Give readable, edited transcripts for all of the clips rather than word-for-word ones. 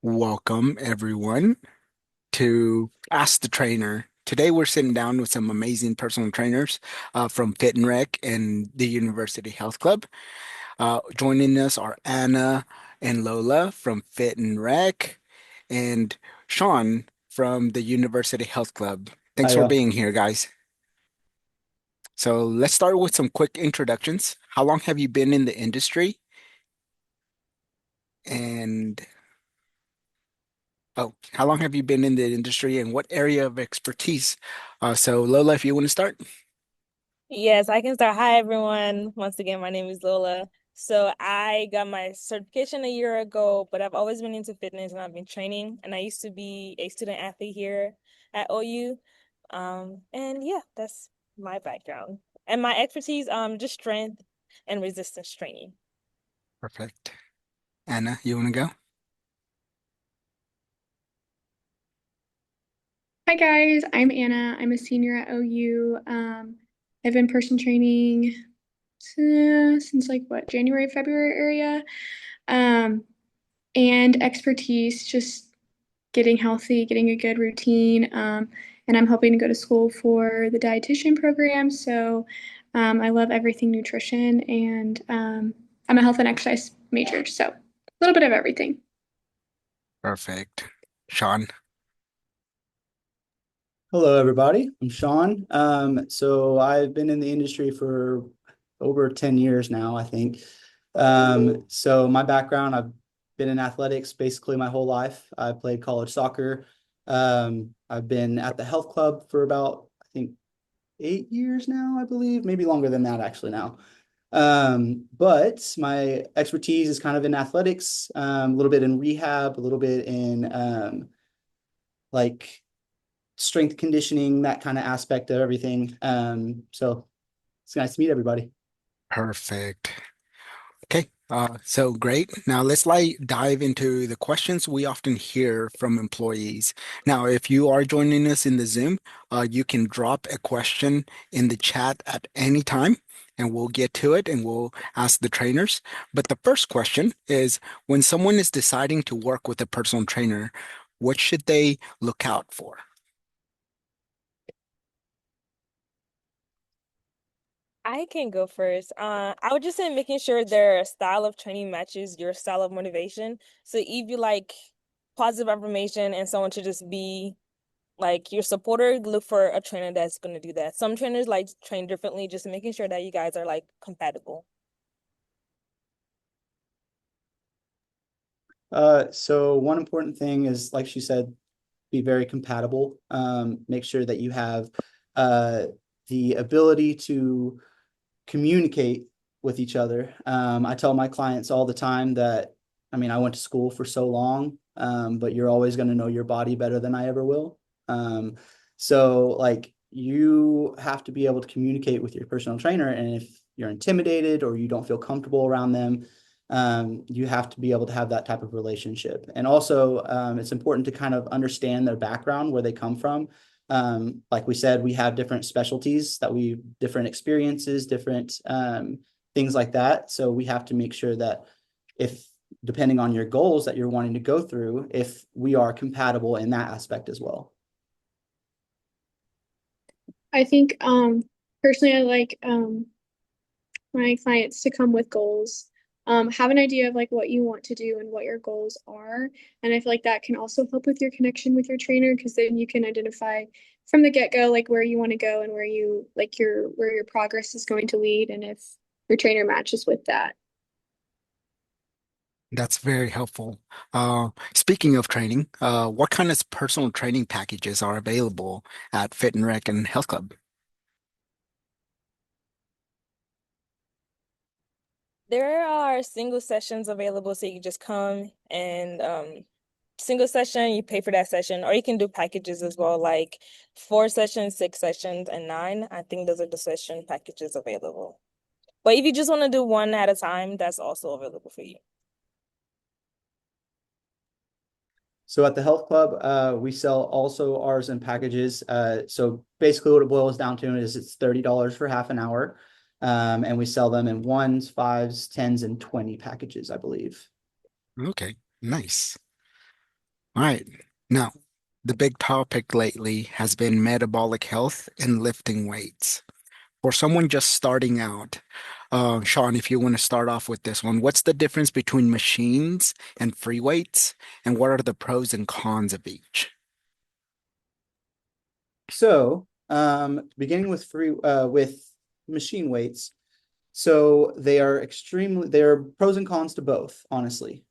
Welcome, everyone, to Ask the Trainer. Today, we're sitting down with some amazing personal trainers from Fit and Rec and the University Health Club. Joining us are Anna and Lola from Fit and Rec and Sean from the University Health Club. Thanks Hi, for y'all. being here, guys. So, let's start with some quick introductions. How long have you been in the industry? And how long have you been in the industry and what area of expertise? So Lola, if you want to start. Yes, I can start. Hi, everyone. Once again, my name is Lola. So I got my certification a year ago, but I've always been into fitness and I've been training. And I used to be a student athlete here at OU. And yeah, that's my background. And my expertise, just strength and resistance training. Perfect. Anna, you want to go? Hi guys, I'm Anna. I'm a senior at OU. I've been personal training since like what, January, February area. Um, and expertise, just getting healthy, getting a good routine. And I'm hoping to go to school for the dietitian program. So I love everything nutrition and I'm a health and exercise major. So a little bit of everything. Perfect. Sean. Hello, everybody. I'm Sean. So I've been in the industry for over 10 years now, I think. So my background, I've been in athletics basically my whole life. I played college soccer. I've been at the health club for about, I think, 8 years now, I believe, maybe longer than that actually now. But my expertise is kind of in athletics, a little bit in rehab, a little bit in like strength conditioning, that kind of aspect of everything. So it's nice to meet everybody. Perfect. Okay. So great. Now let's dive into the questions we often hear from employees. Now, if you are joining us in the Zoom, you can drop a question in the chat at any time, and we'll get to it and we'll ask the trainers. But the first question is, when someone is deciding to work with a personal trainer, what should they look out for? I can go first. I would just say making sure their style of training matches your style of motivation. So if you like positive affirmation and someone to just be like your supporter, look for a trainer that's going to do that. Some trainers like train differently, just making sure that you guys are like compatible. So one important thing is, like she said, be very compatible. Make sure that you have uh, the ability to communicate with each other. I tell my clients all the time that, I mean, I went to school for so long, but you're always going to know your body better than I ever will. Um, so, like, you have to be able to communicate with your personal trainer. And if you're intimidated or you don't feel comfortable around them, you have to be able to have that type of relationship. And also, it's important to kind of understand their background, where they come from. Like we said, we have different specialties different experiences, different things like that. So we have to make sure that if, depending on your goals that you're wanting to go through, if we are compatible in that aspect as well. I think personally I like my clients to come with goals. Have an idea of like what you want to do and what your goals are. And I feel like that can also help with your connection with your trainer because then you can identify from the get-go like where you want to go and where you like where your progress is going to lead and if your trainer matches with that. That's very helpful. Speaking of training, what kind of personal training packages are available at Fit and Rec and Health Club? There are single sessions available, so you can just come and single session, you pay for that session, or you can do packages as well, like 4 sessions, 6 sessions, and nine. I think those are the session packages available. But if you just want to do one at a time, that's also available for you. So at the health club, we sell also ours in packages. So basically, what it boils down to is it's $30 for half an hour, and we sell them in ones, fives, tens, and 20 packages, I believe. Okay, nice. All right. Now, the big topic lately has been metabolic health and lifting weights. For someone just starting out, Sean, if you want to start off with this one, what's the difference between machines and free weights, and what are the pros and cons of each? So, beginning with machine weights, so there are pros and cons to both, honestly.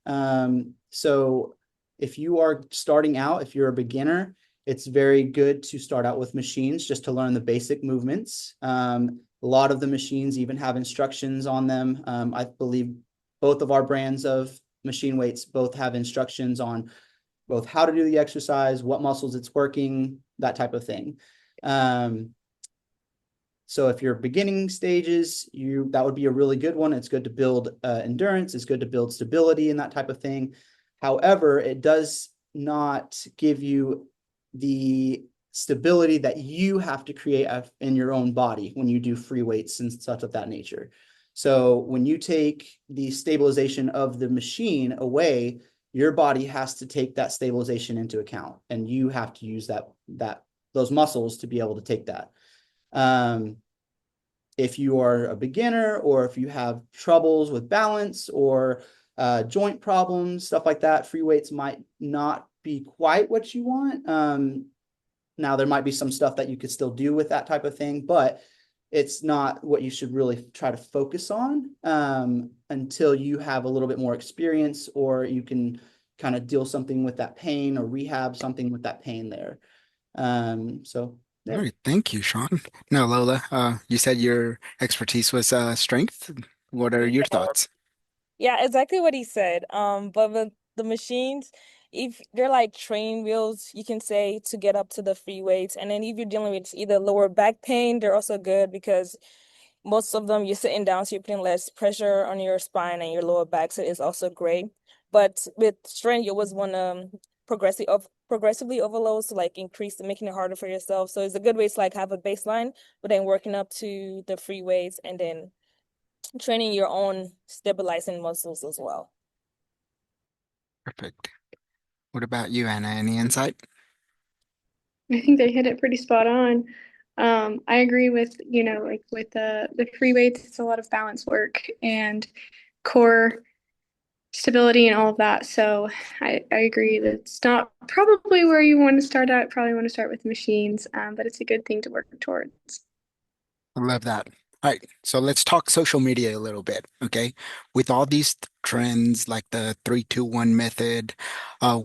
So if you are starting out, if you're a beginner, it's very good to start out with machines just to learn the basic movements. A lot of the machines even have instructions on them. I believe both of our brands of machine weights both have instructions on both how to do the exercise, what muscles it's working, that type of thing. So if you're beginning stages, that would be a really good one. It's good to build endurance. It's good to build stability and that type of thing. However, it does not give you the stability that you have to create in your own body when you do free weights and such of that nature. So when you take the stabilization of the machine away, your body has to take that stabilization into account, and you have to use those muscles to be able to take that. If you are a beginner, or if you have troubles with balance or joint problems, stuff like that, free weights might not be quite what you want. Now, there might be some stuff that you could still do with that type of thing, but it's not what you should really try to focus on until you have a little bit more experience, or you can kind of deal something with that pain or rehab something with that pain there. So All yeah. right, thank you, Sean. Now, Lola, you said your expertise was strength. What are your thoughts? Yeah, exactly what he said. But with the machines, if they're like training wheels, you can say to get up to the free weights. And then if you're dealing with either lower back pain, they're also good because most of them you're sitting down, so you're putting less pressure on your spine and your lower back, so it's also great. But with strength, you always want to progressively overload, so like increase making it harder for yourself. So it's a good way to like have a baseline, but then working up to the free weights and then training your own stabilizing muscles as well. Perfect. What about you, Anna? Any insight? I think they hit it pretty spot on. I agree with, like with the free weights, it's a lot of balance work and core stability and all of that. So I agree that it's not probably where you want to start out. Probably want to start with machines, but it's a good thing to work towards. I love that. All right, so let's talk social media a little bit, okay? With all these trends like the 3-2-1 method,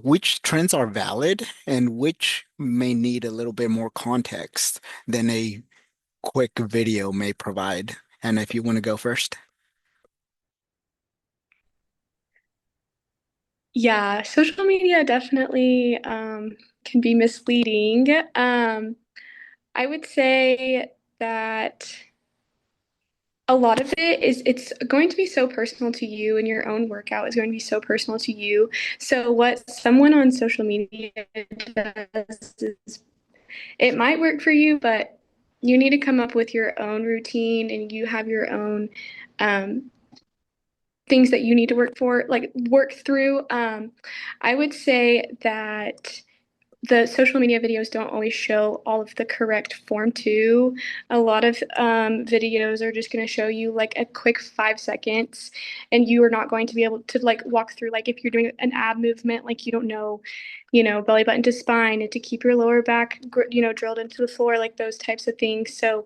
which trends are valid and which may need a little bit more context than a quick video may provide? And if you want to go first. Yeah, social media definitely can be misleading. I would say that a lot of it is it's going to be so personal to you, and your own workout is going to be so personal to you. So what someone on social media does is it might work for you, but you need to come up with your own routine, and you have your own um, things that you need to work through. I would say that the social media videos don't always show all of the correct form too. A lot of videos are just going to show you like a quick 5 seconds, and you are not going to be able to like walk through, like if you're doing an ab movement, like you don't know, belly button to spine and to keep your lower back, drilled into the floor, like those types of things. So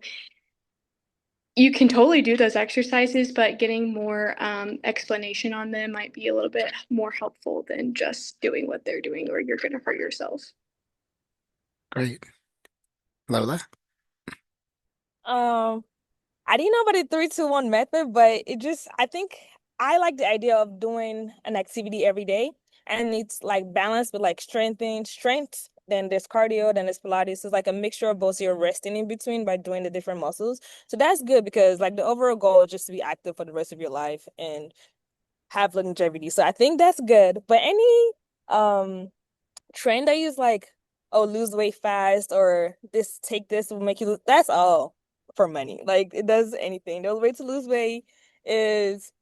you can totally do those exercises, but getting more explanation on them might be a little bit more helpful than just doing what they're doing, or you're going to hurt yourself. Great. Lola? Um, I didn't know about the 3-2-1 method, but I think I like the idea of doing an activity every day. And it's like balance with like strength, then there's cardio, then there's Pilates. So it's like a mixture of both. So you're resting in between by doing the different muscles. So that's good because like the overall goal is just to be active for the rest of your life and have longevity. So I think that's good. But any um trend that use like, oh, lose weight fast or this will make you lose, that's all for money. Like it does anything. The only way to lose weight is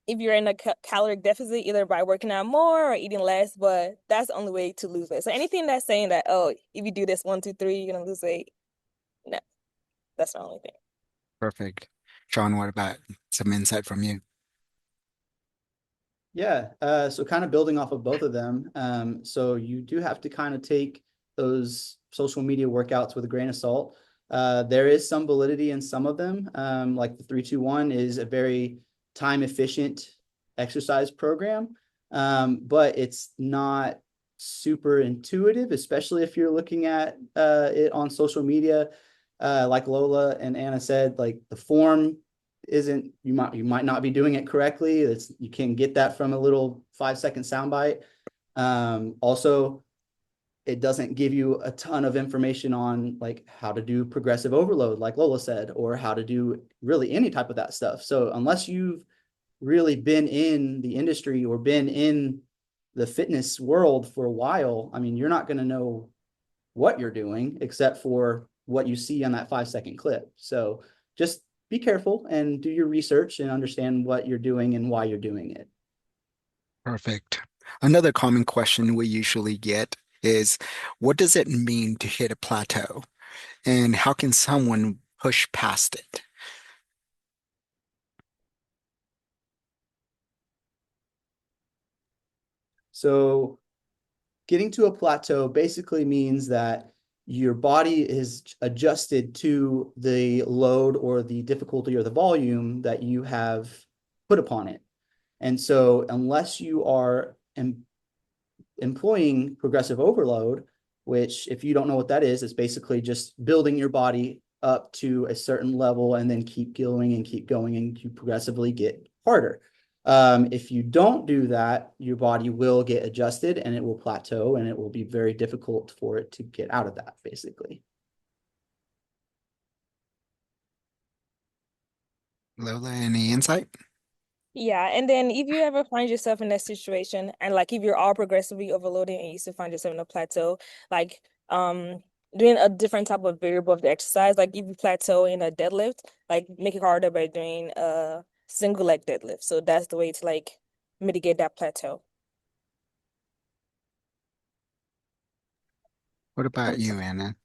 if you're in a caloric deficit, either by working out more or eating less, but that's the only way to lose weight. So anything that's saying that, oh, if you do this 1, 2, 3, you're gonna lose weight, no, that's the only thing. Perfect. Sean, what about some insight from you? Yeah, so kind of building off of both of them. So you do have to kind of take those social media workouts with a grain of salt. There is some validity in some of them. Like the 3-2-1 is a very time efficient exercise program, but it's not super intuitive, especially if you're looking at it on social media. Like Lola and Anna said, like the form isn't, you might not be doing it correctly. You can get that from a little 5-second soundbite. Also, it doesn't give you a ton of information on like how to do progressive overload, like Lola said, or how to do really any type of that stuff. So unless you've really been in the industry or been in the fitness world for a while, I mean, you're not going to know what you're doing except for what you see on that 5-second clip. So just be careful and do your research and understand what you're doing and why you're doing it. Perfect. Another common question we usually get is, what does it mean to hit a plateau? And how can someone push past it? So getting to a plateau basically means that your body is adjusted to the load or the difficulty or the volume that you have put upon it. And so unless you are employing progressive overload, which if you don't know what that is, it's basically just building your body up to a certain level and then keep going and keep going and you progressively get harder. If you don't do that, your body will get adjusted and it will plateau and it will be very difficult for it to get out of that, basically. Lola, any insight? Yeah, and then if you ever find yourself in that situation, and like if you're all progressively overloading and you still find yourself in a plateau, like doing a different type of variable of the exercise, like if you plateau in a deadlift, like make it harder by doing a single leg deadlift. So that's the way to like mitigate that plateau. What about That's you, Anna?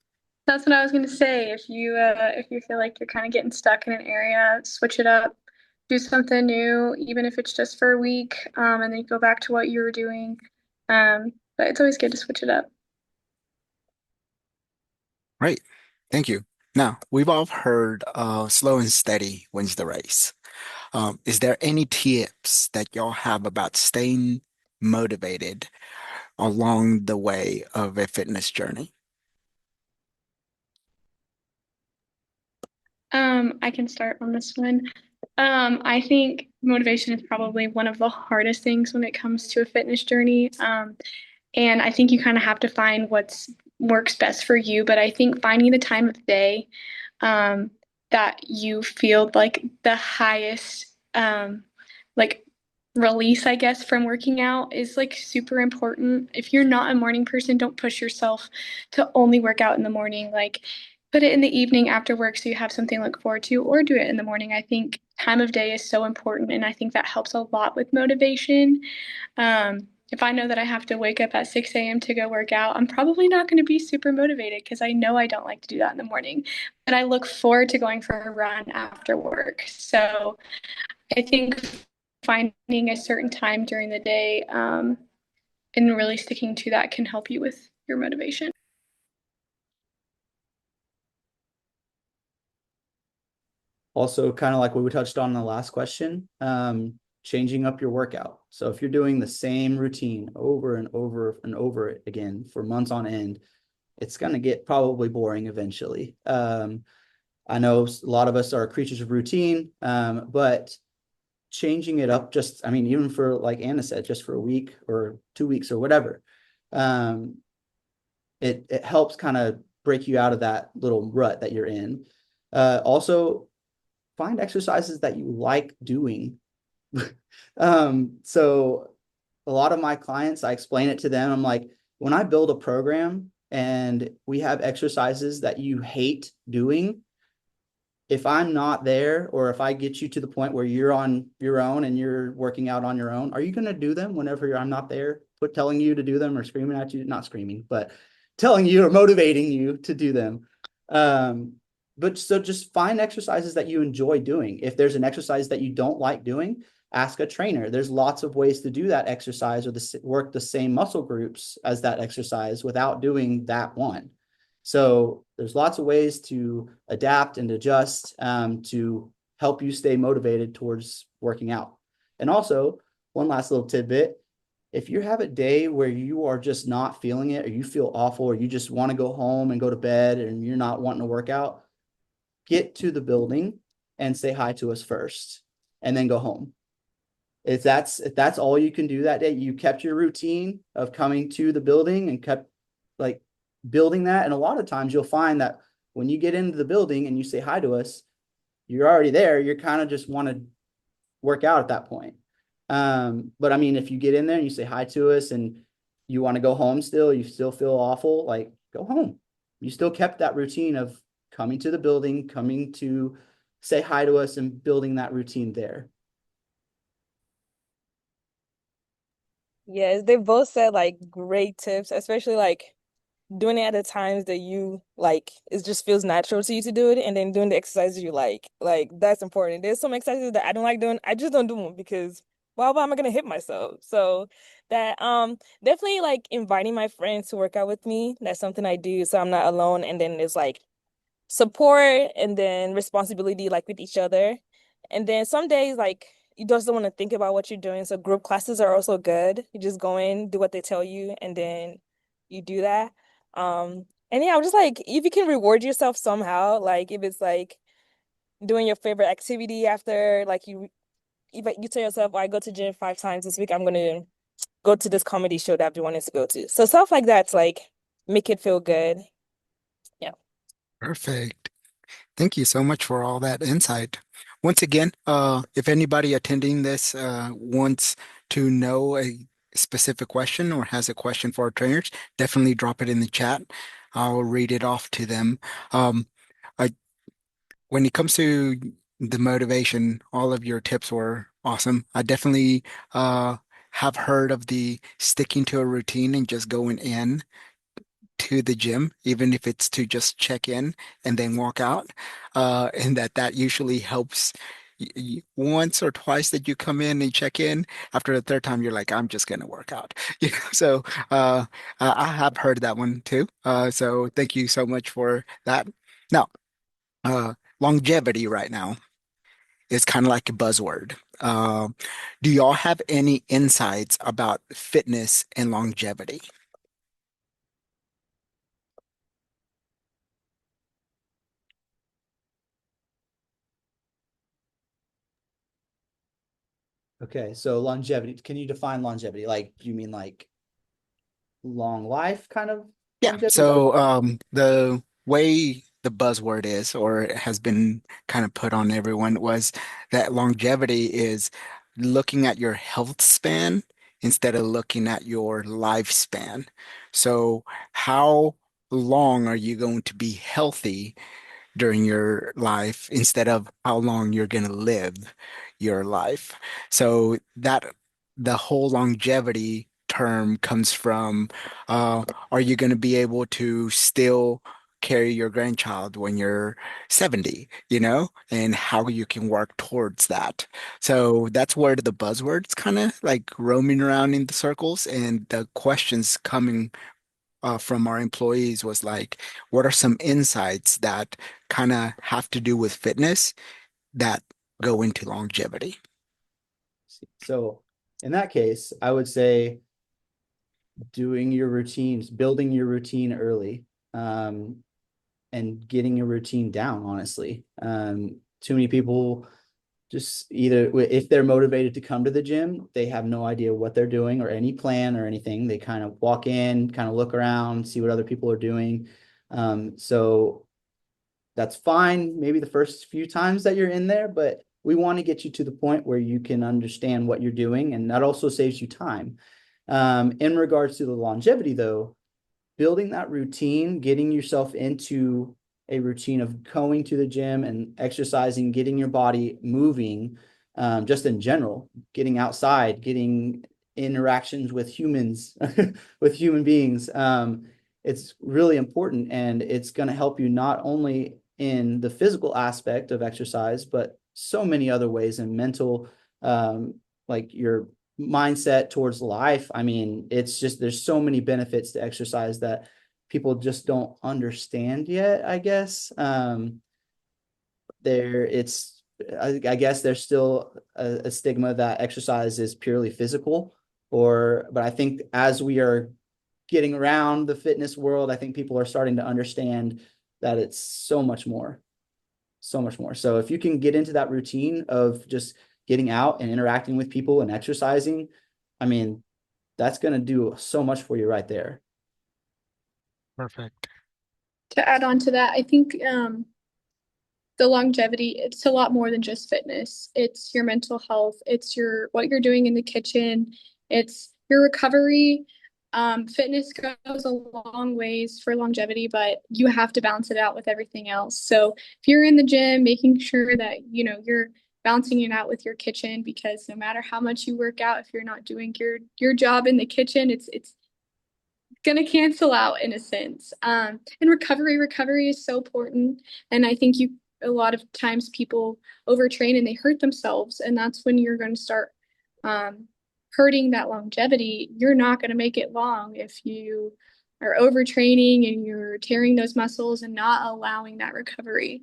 that's what I was gonna say. If you feel like you're kind of getting stuck in an area, switch it up, do something new, even if it's just for a week, and then go back to what you were doing. But it's always good to switch it up. Great. Thank you. Now, we've all heard slow and steady wins the race. Is there any tips that y'all have about staying motivated along the way of a fitness journey? I can start on this one. I think motivation is probably one of the hardest things when it comes to a fitness journey. And I think you kind of have to find what's works best for you. But I think finding the time of day um, that you feel like the highest like release, I guess, from working out is like super important. If you're not a morning person, don't push yourself to only work out in the morning. Like put it in the evening after work so you have something to look forward to, or do it in the morning. I think time of day is so important, and I think that helps a lot with motivation. If I know that I have to wake up at 6 a.m. to go work out, I'm probably not going to be super motivated because I know I don't like to do that in the morning. But I look forward to going for a run after work. So I think finding a certain time during the day and really sticking to that can help you with your motivation. Also, kind of like what we touched on in the last question, changing up your workout. So if you're doing the same routine over and over and over again for months on end, it's going to get probably boring eventually. I know a lot of us are creatures of routine, but changing it up just, I mean, even for, like Anna said, just for a week or 2 weeks or whatever, it helps kind of break you out of that little rut that you're in. Also, find exercises that you like doing. So a lot of my clients, I explain it to them. I'm like, when I build a program and we have exercises that you hate doing, if I'm not there, or if I get you to the point where you're on your own and you're working out on your own, are you going to do them whenever I'm not there? Put telling you to do them or screaming at you, not screaming, but telling you or motivating you to do them. But so just find exercises that you enjoy doing. If there's an exercise that you don't like doing, ask a trainer. There's lots of ways to do that exercise or work the same muscle groups as that exercise without doing that one. So there's lots of ways to adapt and adjust to help you stay motivated towards working out. And also, one last little tidbit, if you have a day where you are just not feeling it, or you feel awful, or you just want to go home and go to bed and you're not wanting to work out, get to the building and say hi to us first and then go home. If that's all you can do that day, you kept your routine of coming to the building and kept like building that. And a lot of times you'll find that when you get into the building and you say hi to us, you're already there. You're kind of just want to work out at that point. But I mean, if you get in there and you say hi to us and you want to go home still, you still feel awful, like go home. You still kept that routine of coming to the building, coming to say hi to us and building that routine there. Yes, they both said like great tips, especially like doing it at the times that you like it just feels natural to you to do it, and then doing the exercises you like that's important. There's some exercises that I don't like doing. I just don't do them because why am I gonna hit myself? So that definitely like inviting my friends to work out with me. That's something I do so I'm not alone, and then there's like support and then responsibility like with each other. And then some days like you just don't want to think about what you're doing. So group classes are also good. You just go in, do what they tell you, and then you do that. And yeah, I'm just like if you can reward yourself somehow, like if it's like doing your favorite activity after like you tell yourself, oh, I go to gym 5 times this week, I'm gonna go to this comedy show that I've been wanting to go to. So stuff like that's like make it feel good. Yeah. Perfect. Thank you so much for all that insight. Once again, if anybody attending this wants to know a specific question or has a question for our trainers, definitely drop it in the chat. I'll read it off to them. Um, I, when it comes to the motivation, all of your tips were awesome. I definitely uh, have heard of the sticking to a routine and just going in to the gym, even if it's to just check in and then walk out. And that usually helps once or twice that you come in and check in. After the third time, you're like, I'm just gonna work out. So I have heard that one too. So thank you so much for that. Now, longevity right now is kind of like a buzzword. Do y'all have any insights about fitness and longevity? Okay, so longevity. Can you define longevity? Like, do you mean like long life kind of Yeah, longevity? so the way the buzzword is, or it has been kind of put on everyone, was that longevity is looking at your health span instead of looking at your lifespan. So, how long are you going to be healthy during your life instead of how long you're going to live your life? So that the whole longevity term comes from are you going to be able to still carry your grandchild when you're 70, and how you can work towards that. So that's where the buzzwords kind of like roaming around in the circles, and the questions coming from our employees was like, what are some insights that kind of have to do with fitness that go into longevity? So in that case, I would say doing your routines, building your routine early, and getting your routine down, honestly. Too many people just either if they're motivated to come to the gym, they have no idea what they're doing or any plan or anything. They kind of walk in, kind of look around, see what other people are doing. So that's fine, maybe the first few times that you're in there, but we want to get you to the point where you can understand what you're doing, and that also saves you time. In regards to the longevity, though, building that routine, getting yourself into a routine of going to the gym and exercising, getting your body moving, just in general, getting outside, getting interactions with humans, with human beings. It's really important, and it's going to help you not only in the physical aspect of exercise, but so many other ways, and mental, like your mindset towards life. I mean, it's just, there's so many benefits to exercise that people just don't understand yet, I guess. There it's I guess there's still a stigma that exercise is purely physical, or but I think as we are getting around the fitness world, I think people are starting to understand that it's so much more, so much more. So if you can get into that routine of just getting out and interacting with people and exercising, I mean, that's going to do so much for you right there. Perfect. To add on to that, I think the longevity, it's a lot more than just fitness. It's your mental health, it's your what you're doing in the kitchen, it's your recovery. Fitness goes a long ways for longevity, but you have to balance it out with everything else. So if you're in the gym, making sure that you're balancing it out with your kitchen, because no matter how much you work out, if you're not doing your job in the kitchen, it's gonna cancel out in a sense. And recovery is so important. And I think a lot of times people overtrain and they hurt themselves, and that's when you're going to start um, hurting that longevity. You're not going to make it long if you are overtraining and you're tearing those muscles and not allowing that recovery.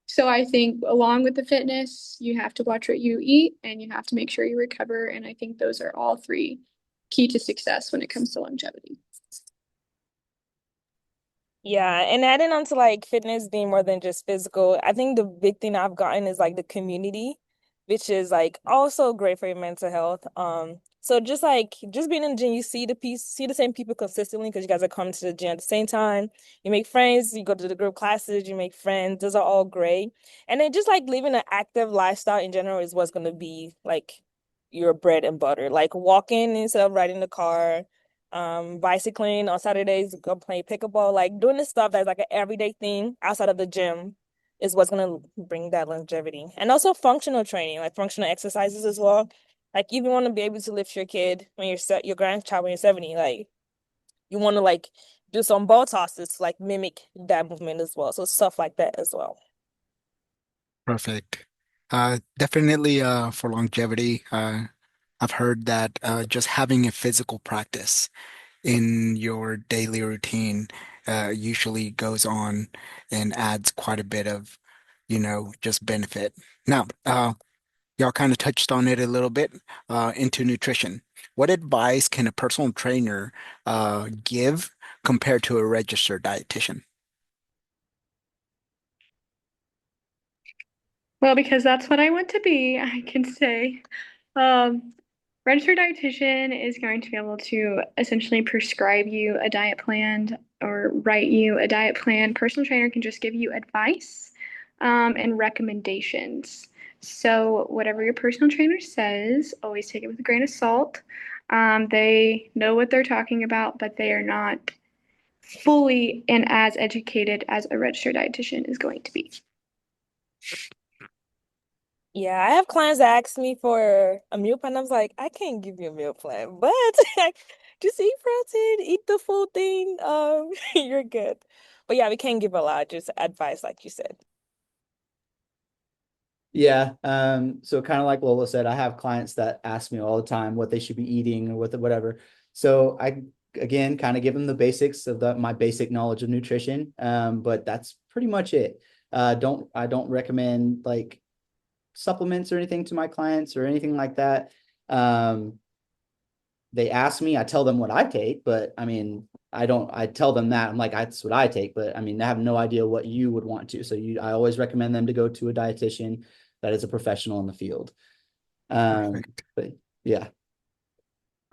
So I think along with the fitness, you have to watch what you eat and you have to make sure you recover. And I think those are all three key to success when it comes to longevity. Yeah, and adding on to like fitness being more than just physical, I think the big thing I've gotten is like the community, which is like also great for your mental health. So just being in the gym, you see the same people consistently because you guys are coming to the gym at the same time. You make friends, you go to the group classes, you make friends. Those are all great. And then just like living an active lifestyle in general is what's gonna be like your bread and butter. Like walking instead of riding the car, bicycling on Saturdays, go play pickleball, like doing the stuff that's like an everyday thing outside of the gym is what's gonna bring that longevity. And also functional training, like functional exercises as well. Like you even want to be able to lift your kid when you're set your grandchild when you're 70, like you want to like do some ball tosses to like mimic that movement as well. So stuff like that as well. Perfect. Definitely for longevity, I've heard that just having a physical practice in your daily routine usually goes on and adds quite a bit of, just benefit. Now, y'all kind of touched on it a little bit into nutrition. What advice can a personal trainer give compared to a registered dietitian? Well, because that's what I want to be, I can say. Um, Registered dietitian is going to be able to essentially prescribe you a diet plan or write you a diet plan. Personal trainer can just give you advice, and recommendations. So, whatever your personal trainer says, always take it with a grain of salt. They know what they're talking about, but they are not fully and as educated as a registered dietitian is going to be. Yeah, I have clients that ask me for a meal plan. I was like, I can't give you a meal plan, but like, just eat protein, eat the full thing. You're good. But yeah, we can't give a lot, just advice, like you said. Yeah. So kind of like Lola said, I have clients that ask me all the time what they should be eating or whatever. So I again kind of give them the basics of my basic knowledge of nutrition. But that's pretty much it. Don't I don't recommend like supplements or anything to my clients or anything like that. Um, they ask me, I tell them what I take, but I mean, I tell them that I'm like, that's what I take, but I mean, I have no idea what you would want to. So I always recommend them to go to a dietitian that is a professional in the field. Perfect. But yeah,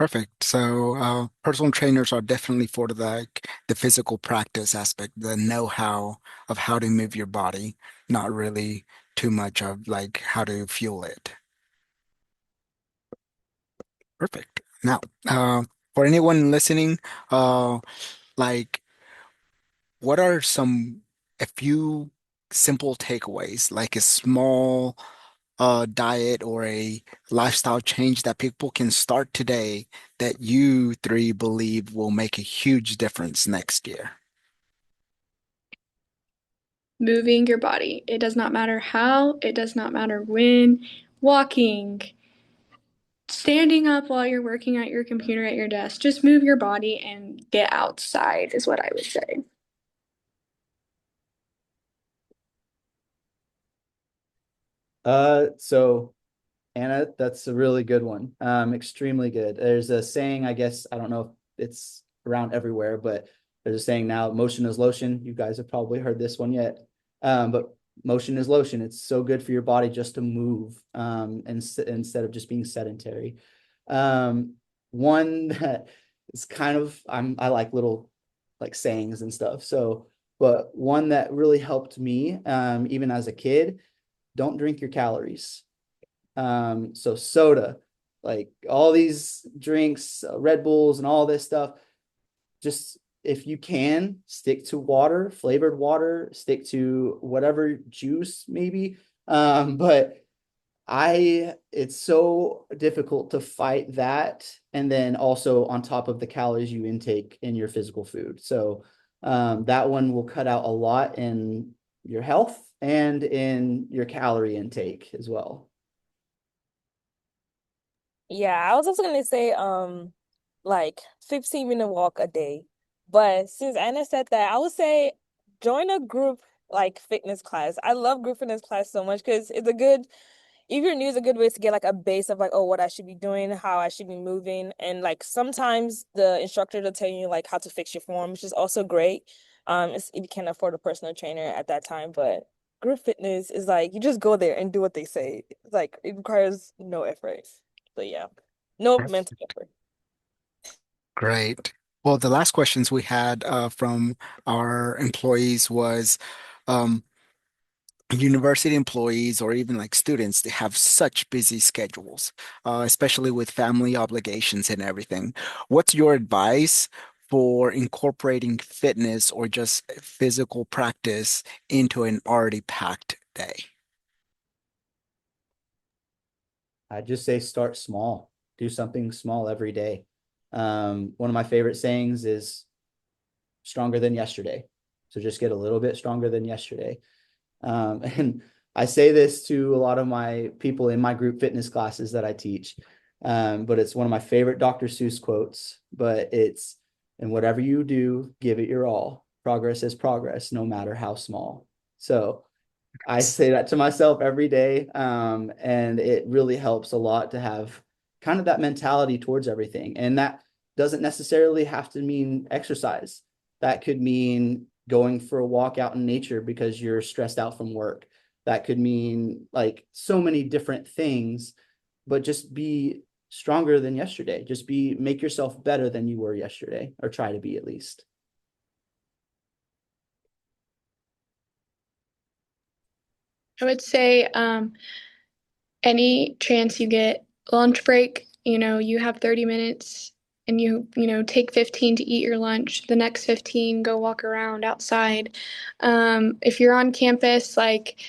Perfect. So, personal trainers are definitely for the physical practice aspect, the know-how of how to move your body, not really too much of like how to fuel it. Perfect. Now, for anyone listening, like, what are some a few simple takeaways, like a small diet or a lifestyle change that people can start today that you three believe will make a huge difference next year? Moving your body. It does not matter how, it does not matter when. Walking, standing up while you're working at your computer at your desk. Just move your body and get outside, is what I would say. So Anna, that's a really good one. Extremely good. There's a saying, I guess, I don't know if it's around everywhere, but there's a saying now, motion is lotion. You guys have probably heard this one yet. But motion is lotion. It's so good for your body just to move, instead of just being sedentary. One that is kind of, I like little like sayings and stuff. So, but one that really helped me, even as a kid, don't drink your calories. So soda, like all these drinks, Red Bulls and all this stuff, just if you can stick to water, flavored water, stick to whatever juice maybe. But it's so difficult to fight that. And then also on top of the calories you intake in your physical food. So that one will cut out a lot in your health and in your calorie intake as well. Yeah, I was also gonna say like 15-minute walk a day. But since Anna said that, I would say join a group like fitness class. I love group fitness class so much because it's a good if you're new, it's a good way to get like a base of like, oh, what I should be doing, how I should be moving. And like sometimes the instructor will tell you like how to fix your form, which is also great. If you can't afford a personal trainer at that time, but group fitness is like you just go there and do what they say. It's like it requires no effort. So yeah, no mental effort. Great. Well, the last questions we had from our employees was um, university employees or even like students, they have such busy schedules, especially with family obligations and everything. What's your advice for incorporating fitness or just physical practice into an already packed day? I just say start small, do something small every day. One of my favorite sayings is stronger than yesterday. So just get a little bit stronger than yesterday. And I say this to a lot of my people in my group fitness classes that I teach. But it's one of my favorite Dr. Seuss quotes, but it's, and whatever you do, give it your all. Progress is progress, no matter how small. So I say that to myself every day. And it really helps a lot to have kind of that mentality towards everything. And that doesn't necessarily have to mean exercise. That could mean going for a walk out in nature because you're stressed out from work. That could mean like so many different things, but just be stronger than yesterday. Just make yourself better than you were yesterday, or try to be at least. I would say any chance you get, lunch break, you have 30 minutes and take 15 to eat your lunch. The next 15, go walk around outside. If you're on campus, like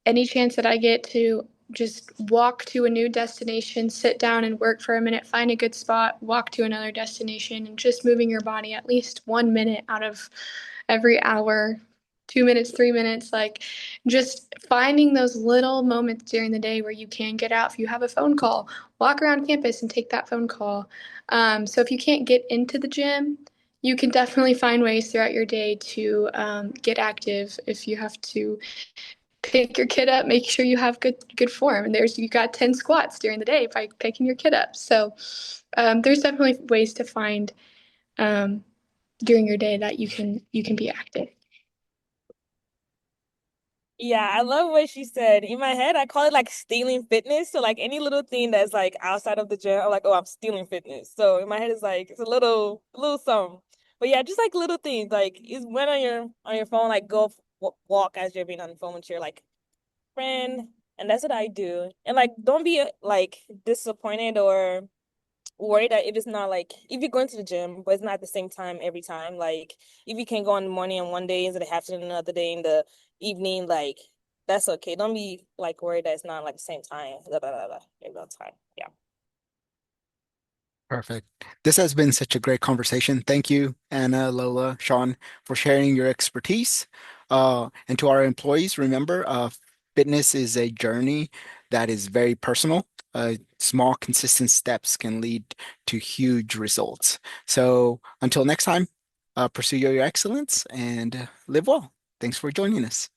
any chance that I get to just walk to a new destination, sit down and work for a minute, find a good spot, walk to another destination, and just moving your body at least 1 minute out of every hour, 2 minutes, 3 minutes, like just finding those little moments during the day where you can get out. If you have a phone call, walk around campus and take that phone call. So if you can't get into the gym, you can definitely find ways throughout your day to get active. If you have to pick your kid up, make sure you have good form. And you got 10 squats during the day by picking your kid up. So there's definitely ways to find um, during your day that you can be active. Yeah, I love what she said. In my head, I call it like stealing fitness. So like any little thing that's like outside of the gym, I'm like, oh, I'm stealing fitness. So in my head, it's like it's a little something. But yeah, just like little things. Like is when on your phone, like go walk as you're being on the phone with your like friend, and that's what I do. And like don't be like disappointed or worry that if it's not like if you're going to the gym, but it's not at the same time every time. Like if you can go in the morning on one day instead of having another day in the evening, like that's okay. Don't be like worried that it's not like the same time. Every other time. Yeah. Perfect. This has been such a great conversation. Thank you, Anna, Lola, Sean, for sharing your expertise. And to our employees, remember, fitness is a journey that is very personal. Small, consistent steps can lead to huge results. So until next time, pursue your excellence and live well. Thanks for joining us.